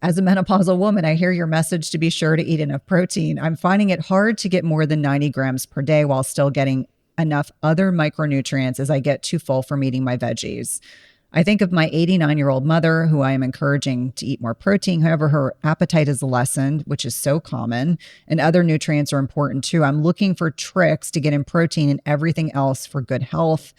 As a menopausal woman, I hear your message to be sure to eat enough protein. I'm finding it hard to get more than 90 grams per day while still getting enough other micronutrients as I get too full from eating my veggies. I think of my 89-year-old mother, who I am encouraging to eat more protein. However, her appetite is lessened, which is so common, and other nutrients are important too. I'm looking for tricks to get in protein and everything else for good health.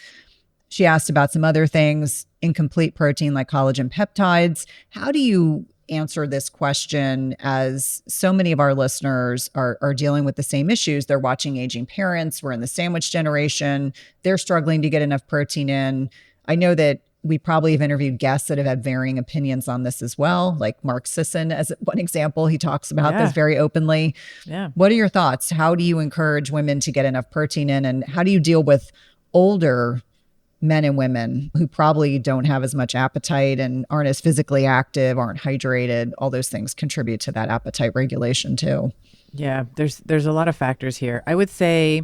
She asked about some other things, incomplete protein like collagen peptides. How do you answer this question, as so many of our listeners are dealing with the same issues? They're watching aging parents. We're in the sandwich generation. They're struggling to get enough protein in. I know that we probably have interviewed guests that have had varying opinions on this as well, like Mark Sisson as one example. He talks about this very openly. Yeah. What are your thoughts? How do you encourage women to get enough protein in? And how do you deal with older men and women who probably don't have as much appetite and aren't as physically active, aren't hydrated? All those things contribute to that appetite regulation too. Yeah, there's a lot of factors here. I would say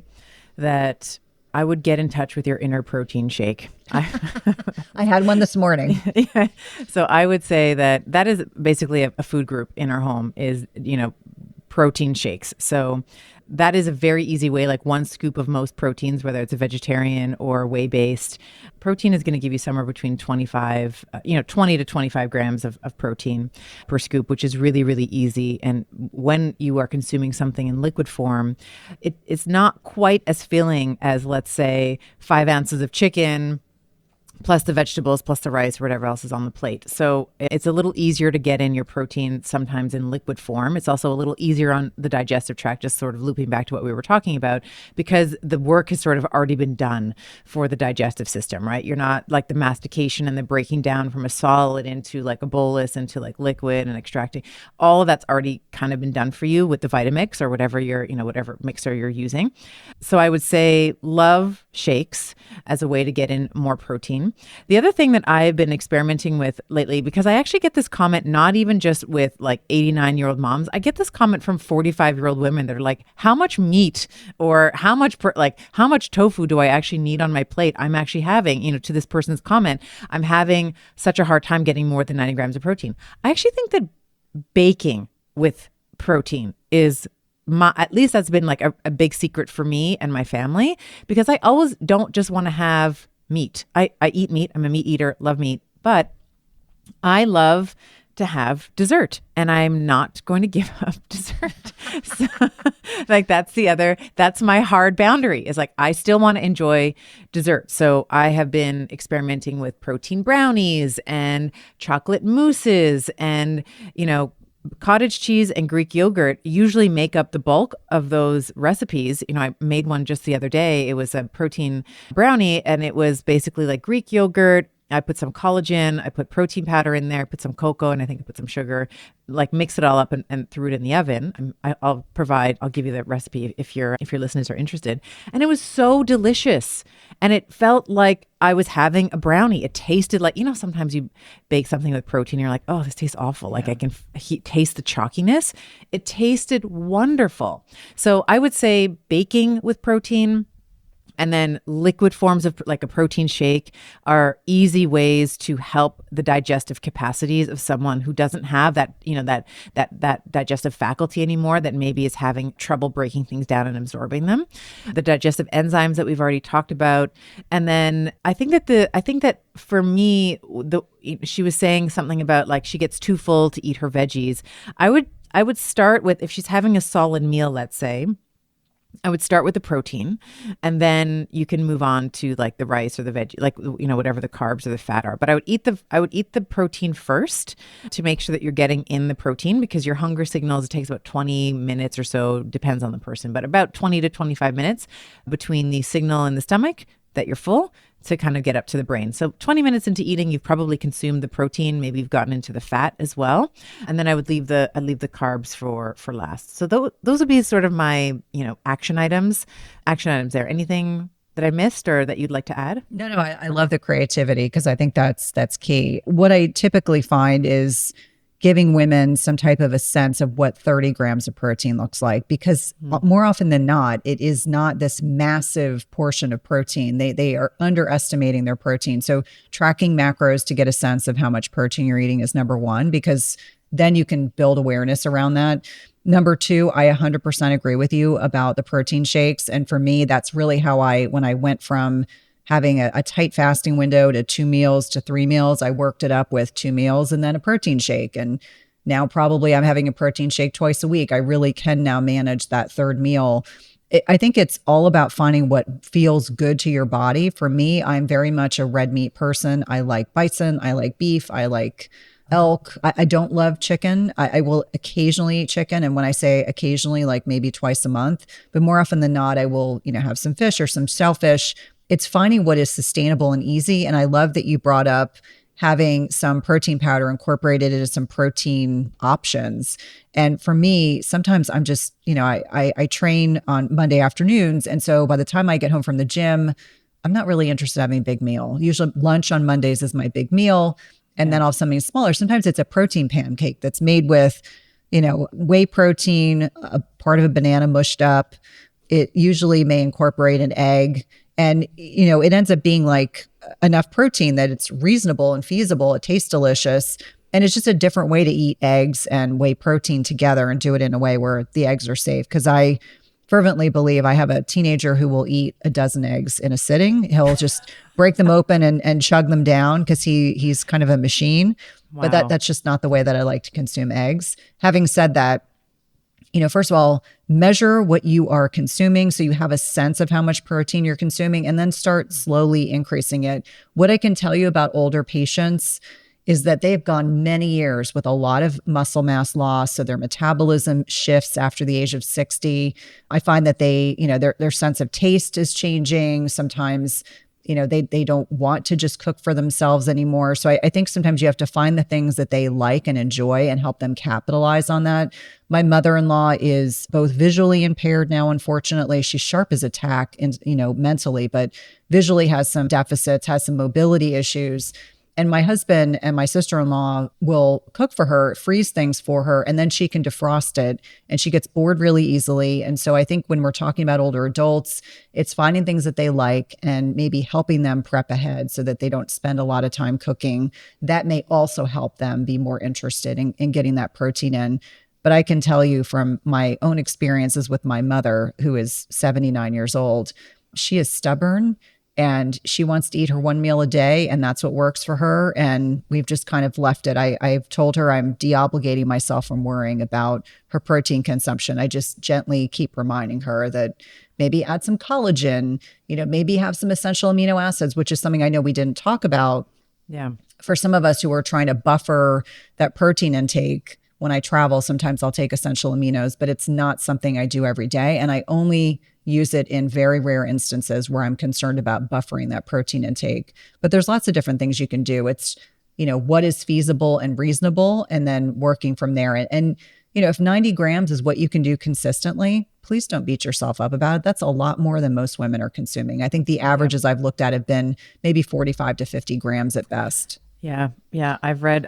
that I would get in touch with your inner protein shake. I had one this morning. Yeah. So I would say that is basically a food group in our home is, protein shakes. So that is a very easy way, like one scoop of most proteins, whether it's a vegetarian or whey-based. Protein is going to give you somewhere between 20 to 25 grams of protein per scoop, which is really, really easy. And when you are consuming something in liquid form, it's not quite as filling as, let's say, 5 ounces of chicken, plus the vegetables, plus the rice, whatever else is on the plate. So it's a little easier to get in your protein sometimes in liquid form. It's also a little easier on the digestive tract, just sort of looping back to what we were talking about, because the work has sort of already been done for the digestive system, right? You're not like the mastication and the breaking down from a solid into like a bolus into like liquid and extracting. All of that's already kind of been done for you with the Vitamix or whatever whatever mixer you're using. So I would say love shakes as a way to get in more protein. The other thing that I've been experimenting with lately, because I actually get this comment, not even just with like 89-year-old moms, I get this comment from 45-year-old women that are like, how much meat or how much tofu do I actually need on my plate? I'm actually having, to this person's comment, I'm having such a hard time getting more than 90 grams of protein. I actually think that baking with protein is at least that's been like a big secret for me and my family, because I always don't just want to have meat. I eat meat. I'm a meat eater, love meat, but I love to have dessert, and I'm not going to give up dessert. So, like that's my hard boundary, is like, I still want to enjoy dessert. So I have been experimenting with protein brownies and chocolate mousses and, cottage cheese and Greek yogurt usually make up the bulk of those recipes. I made one just the other day. It was a protein brownie, and it was basically like Greek yogurt. I put some collagen, I put protein powder in there, I put some cocoa, and I think I put some sugar, like mix it all up and threw it in the oven. I'll give you the recipe if your listeners are interested. And it was so delicious. And it felt like I was having a brownie. It tasted like, sometimes you bake something with protein, and you're like, oh, this tastes awful. Like I can taste the chalkiness. It tasted wonderful. So I would say baking with protein, and then liquid forms of like a protein shake are easy ways to help the digestive capacities of someone who doesn't have that, that digestive faculty anymore, that maybe is having trouble breaking things down and absorbing them. The digestive enzymes that we've already talked about. And then I think that for me, she was saying something about like she gets too full to eat her veggies. I would start with, if she's having a solid meal, let's say, I would start with the protein, and then you can move on to like the rice or the veggie, like, whatever the carbs or the fat are. But I would eat the protein first to make sure that you're getting in the protein, because your hunger signals, it takes about 20 minutes or so, depends on the person, but about 20 to 25 minutes between the signal in the stomach that you're full to kind of get up to the brain. So 20 minutes into eating, you've probably consumed the protein, maybe you've gotten into the fat as well. And then I'd leave the carbs for last. So those would be sort of my, action items there. Anything that I missed or that you'd like to add? No, I love the creativity, because I think that's key. What I typically find is giving women some type of a sense of what 30 grams of protein looks like, because more often than not, it is not this massive portion of protein. They are underestimating their protein. So tracking macros to get a sense of how much protein you're eating is number one, because then you can build awareness around that. Number two, I 100% agree with you about the protein shakes. And for me, that's really how when I went from having a tight fasting window to 2 meals to 3 meals, I worked it up with 2 meals and then a protein shake. And now probably I'm having a protein shake twice a week. I really can now manage that third meal. I think it's all about finding what feels good to your body. For me, I'm very much a red meat person. I like bison, I like beef, I like elk. I don't love chicken. I will occasionally eat chicken. And when I say occasionally, like maybe twice a month, but more often than not, I will, have some fish or some shellfish. It's finding what is sustainable and easy. And I love that you brought up having some protein powder incorporated into some protein options. And for me, sometimes I'm just, I train on Monday afternoons. And so by the time I get home from the gym, I'm not really interested in having a big meal. Usually lunch on Mondays is my big meal. And then I'll have something smaller. Sometimes it's a protein pancake that's made with, whey protein, a part of a banana mushed up. It usually may incorporate an egg. And, it ends up being like enough protein that it's reasonable and feasible. It tastes delicious. And it's just a different way to eat eggs and whey protein together and do it in a way where the eggs are safe. Because I fervently believe I have a teenager who will eat a dozen eggs in a sitting. He'll just break them open and chug them down because he's kind of a machine. Wow. But that's just not the way that I like to consume eggs. Having said that, first of all, measure what you are consuming so you have a sense of how much protein you're consuming, and then start slowly increasing it. What I can tell you about older patients is that they've gone many years with a lot of muscle mass loss. So their metabolism shifts after the age of 60. I find that their sense of taste is changing. Sometimes they don't want to just cook for themselves anymore. So I think sometimes you have to find the things that they like and enjoy and help them capitalize on that. My mother-in-law is both visually impaired now, unfortunately. She's sharp as a tack, mentally, but visually has some deficits, has some mobility issues. And my husband and my sister-in-law will cook for her, freeze things for her, and then she can defrost it. And she gets bored really easily. And so I think when we're talking about older adults, it's finding things that they like and maybe helping them prep ahead so that they don't spend a lot of time cooking. That may also help them be more interested in getting that protein in. But I can tell you from my own experiences with my mother, who is 79 years old, she is stubborn. And she wants to eat her 1 meal a day, and that's what works for her. And we've just kind of left it. I've told her I'm de-obligating myself from worrying about her protein consumption. I just gently keep reminding her that maybe add some collagen, maybe have some essential amino acids, which is something I know we didn't talk about. Yeah. For some of us who are trying to buffer that protein intake, when I travel, sometimes I'll take essential aminos, but it's not something I do every day. And I only use it in very rare instances where I'm concerned about buffering that protein intake. But there's lots of different things you can do. It's, what is feasible and reasonable, and then working from there. And if 90 grams is what you can do consistently, please don't beat yourself up about it. That's a lot more than most women are consuming. I think the averages I've looked at have been maybe 45 to 50 grams at best. Yeah. I've read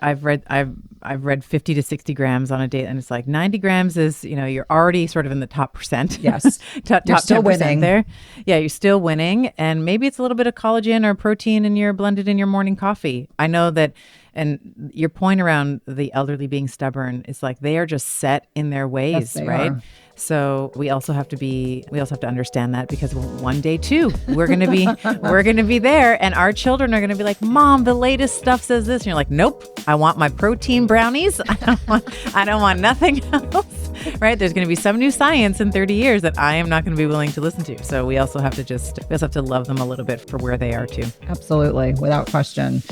50 to 60 grams on a date, and it's like 90 grams is, you're already sort of in the top percent. Yes. top You're still 10% winning there. Yeah. You're still winning. And maybe it's a little bit of collagen or protein in your blended in your morning coffee. I know that. And your point around the elderly being stubborn is like they are just set in their ways, Yes, right? are. So we also have to understand that, because one day too, we're going to be there, and our children are going to be like, Mom, the latest stuff says this. And you're like, nope, I want my protein brownies. I don't want nothing else. Right? There's going to be some new science in 30 years that I am not going to be willing to listen to. So we also have to love them a little bit for where they are too. Absolutely. Without question.